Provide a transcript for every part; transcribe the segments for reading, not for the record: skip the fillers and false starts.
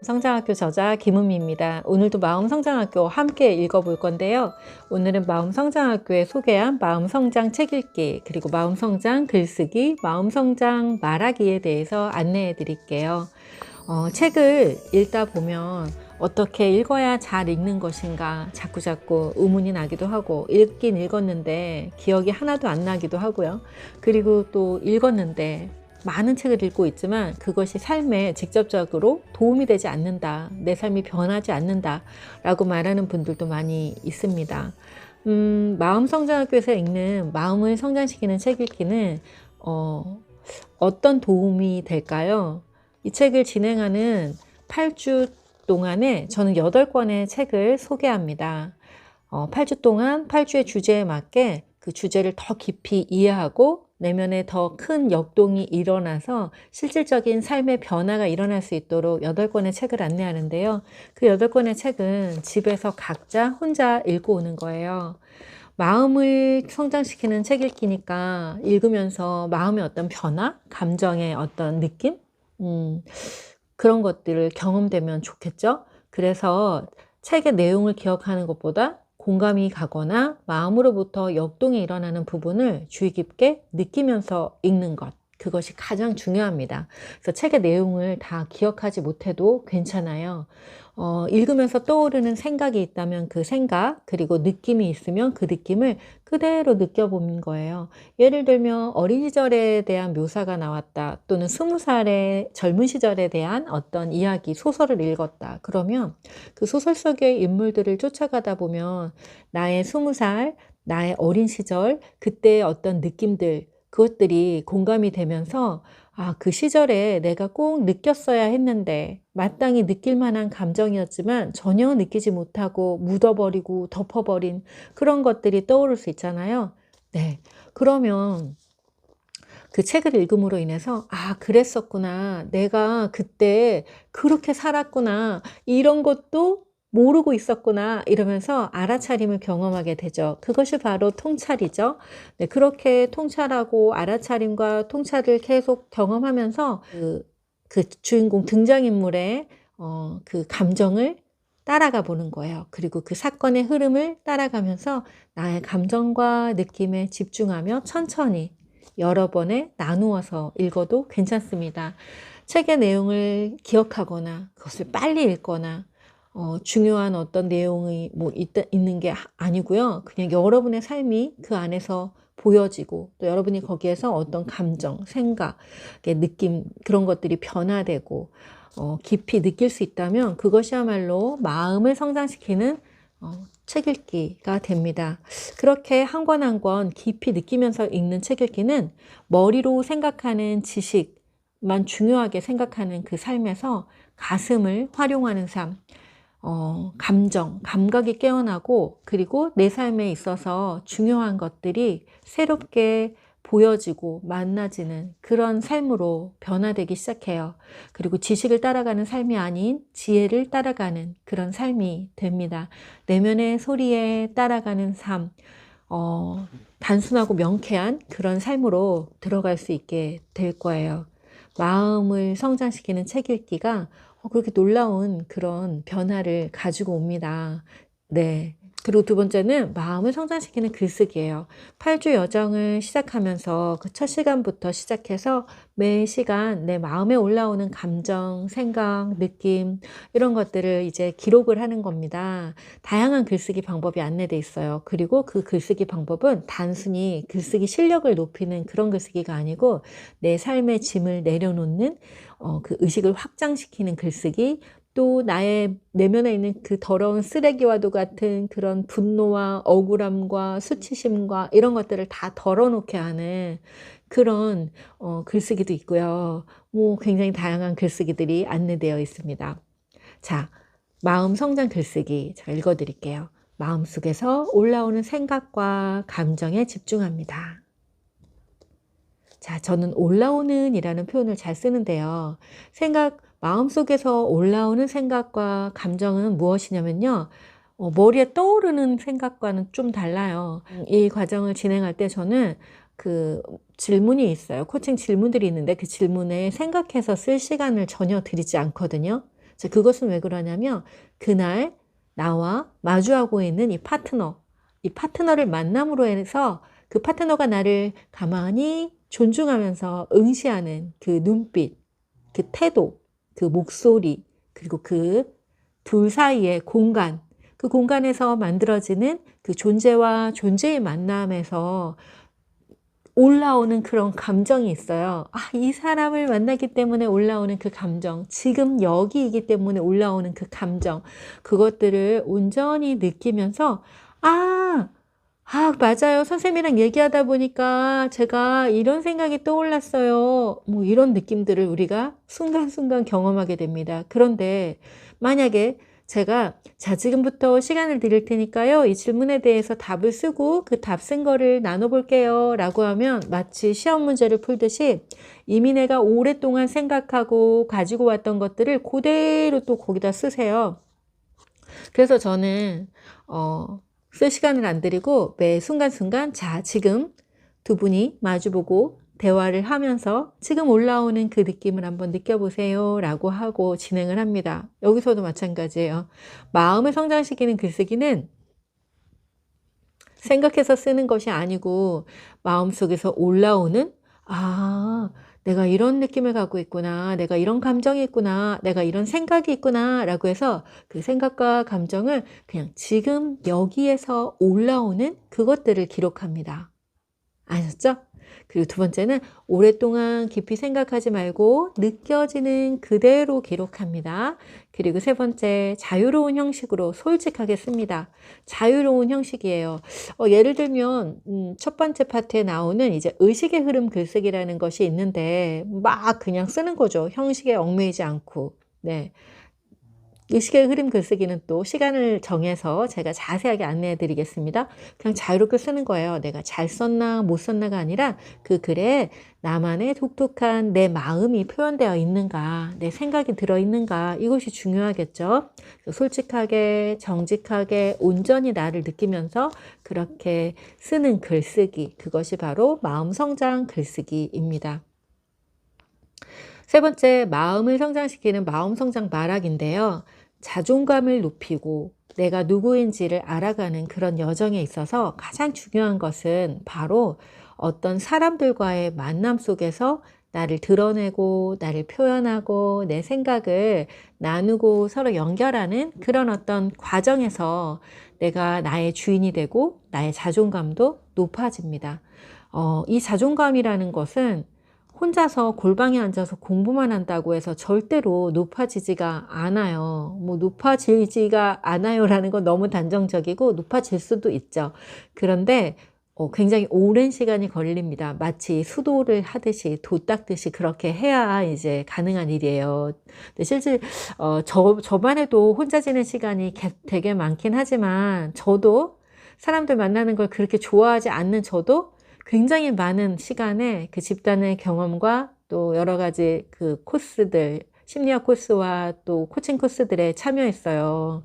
성장학교 저자 김은미입니다. 오늘도 마음성장학교 함께 읽어볼 건데요. 오늘은 마음성장학교에 소개한 마음성장 책 읽기, 그리고 마음성장 글쓰기, 마음성장 말하기에 대해서 안내해 드릴게요. 책을 읽다 보면 어떻게 읽어야 잘 읽는 것인가 자꾸자꾸 의문이 나기도 하고, 읽긴 읽었는데 기억이 하나도 안 나기도 하고요. 그리고 또 읽었는데 많은 책을 읽고 있지만 그것이 삶에 직접적으로 도움이 되지 않는다, 내 삶이 변하지 않는다 라고 말하는 분들도 많이 있습니다. 마음성장학교에서 읽는 마음을 성장시키는 책 읽기는 어떤 도움이 될까요? 이 책을 진행하는 8주 동안에 저는 8권의 책을 소개합니다. 8주 동안 8주의 주제에 맞게 그 주제를 더 깊이 이해하고 내면에 더 큰 역동이 일어나서 실질적인 삶의 변화가 일어날 수 있도록 8권의 책을 안내하는데요. 그 8권의 책은 집에서 각자 혼자 읽고 오는 거예요. 마음을 성장시키는 책 읽기니까 읽으면서 마음의 어떤 변화, 감정의 어떤 느낌? 그런 것들을 경험되면 좋겠죠? 그래서 책의 내용을 기억하는 것보다 공감이 가거나 마음으로부터 역동이 일어나는 부분을 주의 깊게 느끼면서 읽는 것, 그것이 가장 중요합니다. 그래서 책의 내용을 다 기억하지 못해도 괜찮아요. 읽으면서 떠오르는 생각이 있다면 그 생각, 그리고 느낌이 있으면 그 느낌을 그대로 느껴보는 거예요. 예를 들면 어린 시절에 대한 묘사가 나왔다, 또는 20살의 젊은 시절에 대한 어떤 이야기, 소설을 읽었다. 그러면 그 소설 속의 인물들을 쫓아가다 보면 나의 20살, 나의 어린 시절, 그때의 어떤 느낌들, 그것들이 공감이 되면서 그 시절에 내가 꼭 느꼈어야 했는데 마땅히 느낄 만한 감정이었지만 전혀 느끼지 못하고 묻어버리고 덮어버린 그런 것들이 떠오를 수 있잖아요. 네. 그러면 그 책을 읽음으로 인해서 그랬었구나. 내가 그때 그렇게 살았구나. 이런 것도 모르고 있었구나. 이러면서 알아차림을 경험하게 되죠. 그것이 바로 통찰이죠. 네, 그렇게 통찰하고 알아차림과 통찰을 계속 경험하면서 그 주인공 등장인물의 그 감정을 따라가 보는 거예요. 그리고 그 사건의 흐름을 따라가면서 나의 감정과 느낌에 집중하며 천천히 여러 번에 나누어서 읽어도 괜찮습니다. 책의 내용을 기억하거나 그것을 빨리 읽거나 중요한 어떤 내용이 있는 게 아니고요. 그냥 여러분의 삶이 그 안에서 보여지고 또 여러분이 거기에서 어떤 감정, 생각, 느낌, 그런 것들이 변화되고 깊이 느낄 수 있다면 그것이야말로 마음을 성장시키는 책 읽기가 됩니다. 그렇게 한 권 한 권 깊이 느끼면서 읽는 책 읽기는 머리로 생각하는 지식만 중요하게 생각하는 그 삶에서 가슴을 활용하는 삶, 감정, 감각이 깨어나고, 그리고 내 삶에 있어서 중요한 것들이 새롭게 보여지고 만나지는 그런 삶으로 변화되기 시작해요. 그리고 지식을 따라가는 삶이 아닌 지혜를 따라가는 그런 삶이 됩니다. 내면의 소리에 따라가는 삶, 단순하고 명쾌한 그런 삶으로 들어갈 수 있게 될 거예요. 마음을 성장시키는 책 읽기가 그렇게 놀라운 그런 변화를 가지고 옵니다. 네. 그리고 두 번째는 마음을 성장시키는 글쓰기예요. 8주 여정을 시작하면서 그 첫 시간부터 시작해서 매 시간 내 마음에 올라오는 감정, 생각, 느낌, 이런 것들을 이제 기록을 하는 겁니다. 다양한 글쓰기 방법이 안내되어 있어요. 그리고 그 글쓰기 방법은 단순히 글쓰기 실력을 높이는 그런 글쓰기가 아니고 내 삶의 짐을 내려놓는 그 의식을 확장시키는 글쓰기, 또 나의 내면에 있는 그 더러운 쓰레기와도 같은 그런 분노와 억울함과 수치심과 이런 것들을 다 덜어놓게 하는 그런 글쓰기도 있고요. 굉장히 다양한 글쓰기들이 안내되어 있습니다. 자, 마음 성장 글쓰기 제가 읽어드릴게요. 마음속에서 올라오는 생각과 감정에 집중합니다. 자, 저는 올라오는 이라는 표현을 잘 쓰는데요. 마음속에서 올라오는 생각과 감정은 무엇이냐면요. 머리에 떠오르는 생각과는 좀 달라요. 이 과정을 진행할 때 저는 그 질문이 있어요. 코칭 질문들이 있는데 그 질문에 생각해서 쓸 시간을 전혀 드리지 않거든요. 자, 그것은 왜 그러냐면 그날 나와 마주하고 있는 이 파트너를 만남으로 해서 그 파트너가 나를 가만히 존중하면서 응시하는 그 눈빛, 그 태도, 그 목소리, 그리고 그 둘 사이의 공간, 그 공간에서 만들어지는 그 존재와 존재의 만남에서 올라오는 그런 감정이 있어요. 아, 이 사람을 만나기 때문에 올라오는 그 감정, 지금 여기이기 때문에 올라오는 그 감정, 그것들을 온전히 느끼면서, 아, 맞아요. 선생님이랑 얘기하다 보니까 제가 이런 생각이 떠올랐어요. 뭐 이런 느낌들을 우리가 순간순간 경험하게 됩니다. 그런데 만약에 제가 자, 지금부터 시간을 드릴 테니까요. 이 질문에 대해서 답을 쓰고 그 답 쓴 거를 나눠볼게요. 라고 하면 마치 시험 문제를 풀듯이 이미 내가 오랫동안 생각하고 가지고 왔던 것들을 그대로 또 거기다 쓰세요. 그래서 저는, 쓸 시간을 안 드리고 매 순간순간 자, 지금 두 분이 마주보고 대화를 하면서 지금 올라오는 그 느낌을 한번 느껴보세요 라고 하고 진행을 합니다. 여기서도 마찬가지예요. 마음을 성장시키는 글쓰기는 생각해서 쓰는 것이 아니고 마음속에서 올라오는 아, 내가 이런 느낌을 갖고 있구나. 내가 이런 감정이 있구나. 내가 이런 생각이 있구나. 라고 해서 그 생각과 감정을 그냥 지금 여기에서 올라오는 그것들을 기록합니다. 아셨죠? 그리고 두 번째는 오랫동안 깊이 생각하지 말고 느껴지는 그대로 기록합니다. 그리고 세 번째, 자유로운 형식으로 솔직하게 씁니다. 자유로운 형식이에요. 예를 들면 첫 번째 파트에 나오는 이제 의식의 흐름 글쓰기라는 것이 있는데 막 그냥 쓰는 거죠. 형식에 얽매이지 않고. 네. 의식의 흐름 글쓰기는 또 시간을 정해서 제가 자세하게 안내해 드리겠습니다. 그냥 자유롭게 쓰는 거예요. 내가 잘 썼나 못 썼나가 아니라 그 글에 나만의 독특한 내 마음이 표현되어 있는가, 내 생각이 들어있는가, 이것이 중요하겠죠. 솔직하게, 정직하게, 온전히 나를 느끼면서 그렇게 쓰는 글쓰기, 그것이 바로 마음성장 글쓰기입니다. 세 번째, 마음을 성장시키는 마음성장 말하기인데요. 자존감을 높이고 내가 누구인지를 알아가는 그런 여정에 있어서 가장 중요한 것은 바로 어떤 사람들과의 만남 속에서 나를 드러내고 나를 표현하고 내 생각을 나누고 서로 연결하는 그런 어떤 과정에서 내가 나의 주인이 되고 나의 자존감도 높아집니다. 이 자존감이라는 것은 혼자서 골방에 앉아서 공부만 한다고 해서 절대로 높아지지가 않아요. 뭐 높아지지가 않아요라는 건 너무 단정적이고 높아질 수도 있죠. 그런데 굉장히 오랜 시간이 걸립니다. 마치 수도를 하듯이 도 닦듯이 그렇게 해야 이제 가능한 일이에요. 근데 실제 저만 해도 혼자 지낸 시간이 되게 많긴 하지만 저도 사람들 만나는 걸 그렇게 좋아하지 않는 저도 굉장히 많은 시간에 그 집단의 경험과 또 여러 가지 그 코스들, 심리학 코스와 또 코칭 코스들에 참여했어요.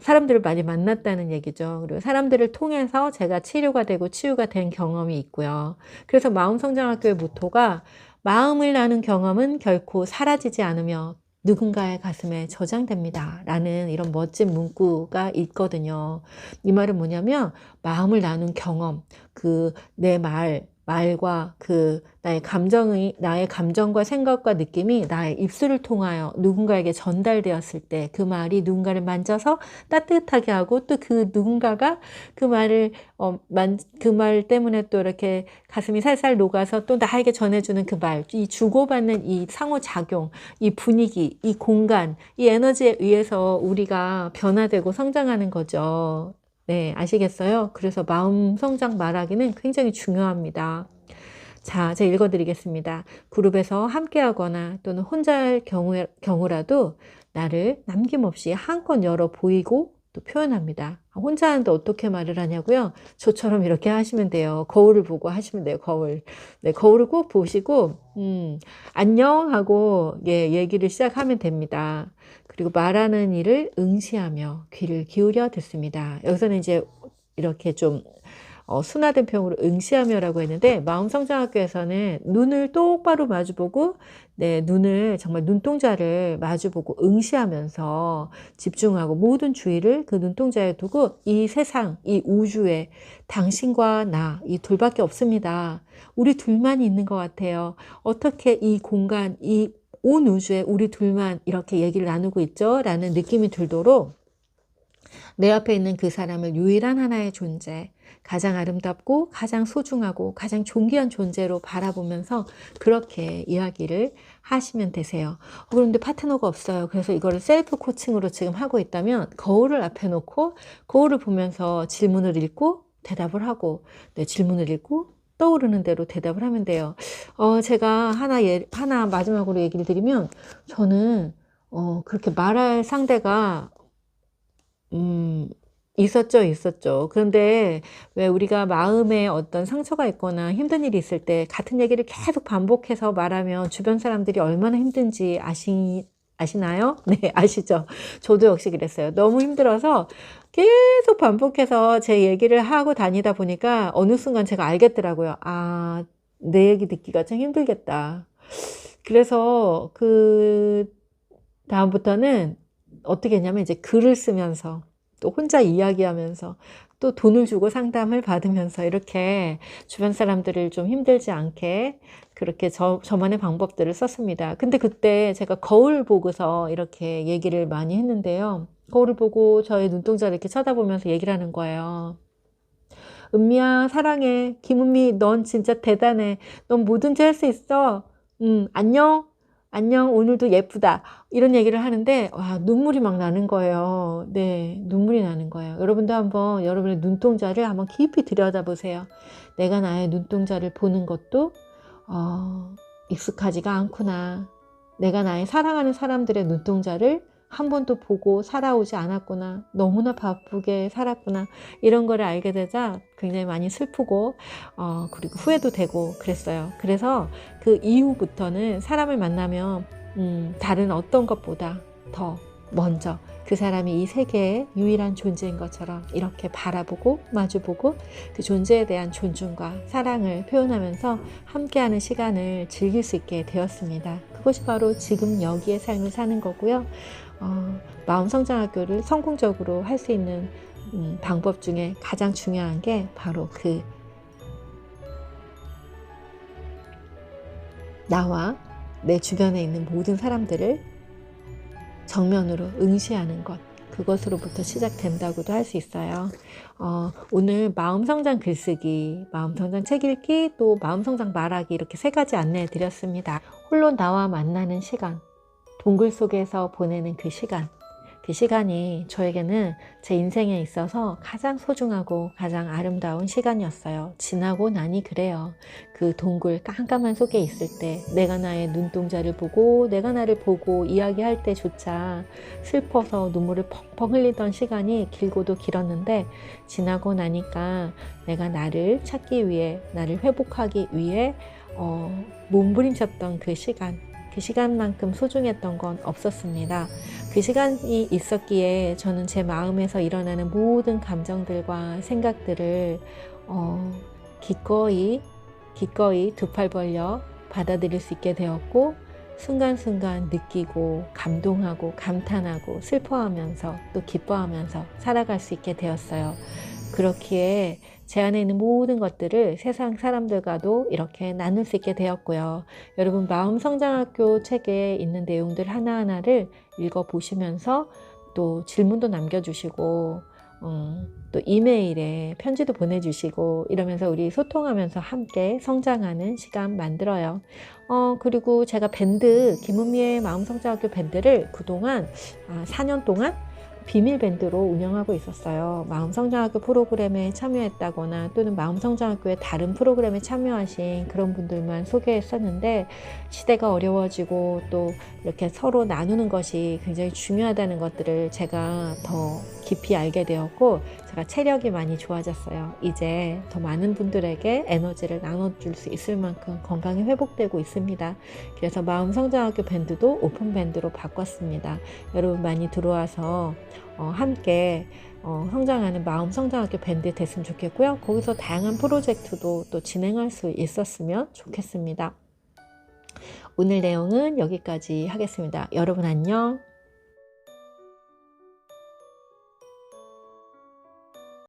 사람들을 많이 만났다는 얘기죠. 그리고 사람들을 통해서 제가 치료가 되고 치유가 된 경험이 있고요. 그래서 마음성장학교의 모토가 마음을 나눈 경험은 결코 사라지지 않으며 누군가의 가슴에 저장됩니다. 라는 이런 멋진 문구가 있거든요. 이 말은 뭐냐면 마음을 나눈 경험, 그 내 말과 그 나의 감정과 생각과 느낌이 나의 입술을 통하여 누군가에게 전달되었을 때 그 말이 누군가를 만져서 따뜻하게 하고 또 그 누군가가 그 말을 그 말 때문에 또 이렇게 가슴이 살살 녹아서 또 나에게 전해주는 그 말, 이 주고받는 이 상호작용, 이 분위기, 이 공간, 이 에너지에 의해서 우리가 변화되고 성장하는 거죠. 네, 아시겠어요? 그래서 마음 성장 말하기는 굉장히 중요합니다. 자, 제가 읽어드리겠습니다. 그룹에서 함께하거나 또는 혼자일 경우라도 나를 남김없이 한껏 열어 보이고 또 표현합니다. 혼자 하는데 어떻게 말을 하냐고요? 저처럼 이렇게 하시면 돼요. 거울을 보고 하시면 돼요. 거울. 네, 거울을 꼭 보시고 안녕 하고 얘기를 시작하면 됩니다. 그리고 말하는 이를 응시하며 귀를 기울여 듣습니다. 여기서는 이제 이렇게 좀 순화된 표현으로 응시하며라고 했는데 마음성장학교에서는 눈을 똑바로 마주보고 네, 눈을 정말 눈동자를 마주보고 응시하면서 집중하고 모든 주의를 그 눈동자에 두고 이 세상, 이 우주에 당신과 나, 이 둘밖에 없습니다. 우리 둘만 있는 것 같아요. 어떻게 이 공간, 이 온 우주에 우리 둘만 이렇게 얘기를 나누고 있죠? 라는 느낌이 들도록 내 앞에 있는 그 사람을 유일한 하나의 존재, 가장 아름답고 가장 소중하고 가장 존귀한 존재로 바라보면서 그렇게 이야기를 하시면 되세요. 그런데 파트너가 없어요. 그래서 이거를 셀프 코칭으로 지금 하고 있다면 거울을 앞에 놓고 거울을 보면서 질문을 읽고 대답을 하고 네, 질문을 읽고 떠오르는 대로 대답을 하면 돼요. 제가 하나 마지막으로 얘기를 드리면 저는 그렇게 말할 상대가 있었죠. 그런데 왜 우리가 마음에 어떤 상처가 있거나 힘든 일이 있을 때 같은 얘기를 계속 반복해서 말하면 주변 사람들이 얼마나 힘든지 아시나요? 네, 아시죠? 저도 역시 그랬어요. 너무 힘들어서 계속 반복해서 제 얘기를 하고 다니다 보니까 어느 순간 제가 알겠더라고요. 아, 내 얘기 듣기가 참 힘들겠다. 그래서 다음부터는 어떻게 했냐면 이제 글을 쓰면서 또 혼자 이야기하면서 또 돈을 주고 상담을 받으면서 이렇게 주변 사람들을 좀 힘들지 않게 그렇게 저만의 방법들을 썼습니다. 근데 그때 제가 거울 보고서 이렇게 얘기를 많이 했는데요. 거울을 보고 저의 눈동자를 이렇게 쳐다보면서 얘기를 하는 거예요. 은미야, 사랑해. 김은미, 넌 진짜 대단해. 넌 뭐든지 할 수 있어. 안녕. 안녕. 오늘도 예쁘다. 이런 얘기를 하는데, 와, 눈물이 막 나는 거예요. 네, 눈물이 나는 거예요. 여러분도 한번 여러분의 눈동자를 한번 깊이 들여다보세요. 내가 나의 눈동자를 보는 것도, 익숙하지가 않구나. 내가 나의 사랑하는 사람들의 눈동자를 한 번도 보고 살아오지 않았구나. 너무나 바쁘게 살았구나. 이런 거를 알게 되자 굉장히 많이 슬프고 그리고 후회도 되고 그랬어요. 그래서 그 이후부터는 사람을 만나면 다른 어떤 것보다 더 먼저 그 사람이 이 세계의 유일한 존재인 것처럼 이렇게 바라보고 마주보고 그 존재에 대한 존중과 사랑을 표현하면서 함께하는 시간을 즐길 수 있게 되었습니다. 그것이 바로 지금 여기의 삶을 사는 거고요. 마음성장학교를 성공적으로 할 수 있는 방법 중에 가장 중요한 게 바로 나와 내 주변에 있는 모든 사람들을 정면으로 응시하는 것, 그것으로부터 시작된다고도 할 수 있어요. 오늘 마음성장 글쓰기, 마음성장 책 읽기, 또 마음성장 말하기 이렇게 3가지 안내해 드렸습니다. 홀로 나와 만나는 시간, 동굴 속에서 보내는 그 시간이 저에게는 제 인생에 있어서 가장 소중하고 가장 아름다운 시간이었어요. 지나고 나니 그래요. 그 동굴 깜깜한 속에 있을 때 내가 나의 눈동자를 보고 내가 나를 보고 이야기할 때조차 슬퍼서 눈물을 펑펑 흘리던 시간이 길고도 길었는데 지나고 나니까 내가 나를 찾기 위해 나를 회복하기 위해 몸부림쳤던 그 시간만큼 소중했던 건 없었습니다. 그 시간이 있었기에 저는 제 마음에서 일어나는 모든 감정들과 생각들을 기꺼이 두 팔 벌려 받아들일 수 있게 되었고 순간순간 느끼고 감동하고 감탄하고 슬퍼하면서 또 기뻐하면서 살아갈 수 있게 되었어요. 그렇기에 제 안에 있는 모든 것들을 세상 사람들과도 이렇게 나눌 수 있게 되었고요. 여러분 마음성장학교 책에 있는 내용들 하나하나를 읽어보시면서 또 질문도 남겨주시고 또 이메일에 편지도 보내주시고 이러면서 우리 소통하면서 함께 성장하는 시간 만들어요. 그리고 제가 김은미의 마음성장학교 밴드를 그동안 4년 동안 비밀 밴드로 운영하고 있었어요. 마음성장학교 프로그램에 참여했다거나 또는 마음성장학교의 다른 프로그램에 참여하신 그런 분들만 소개했었는데 시대가 어려워지고 또 이렇게 서로 나누는 것이 굉장히 중요하다는 것들을 제가 더 깊이 알게 되었고 제가 체력이 많이 좋아졌어요. 이제 더 많은 분들에게 에너지를 나눠줄 수 있을 만큼 건강이 회복되고 있습니다. 그래서 마음성장학교 밴드도 오픈 밴드로 바꿨습니다. 여러분 많이 들어와서 함께 성장하는 마음성장학교 밴드 됐으면 좋겠고요. 거기서 다양한 프로젝트도 또 진행할 수 있었으면 좋겠습니다. 오늘 내용은 여기까지 하겠습니다. 여러분 안녕.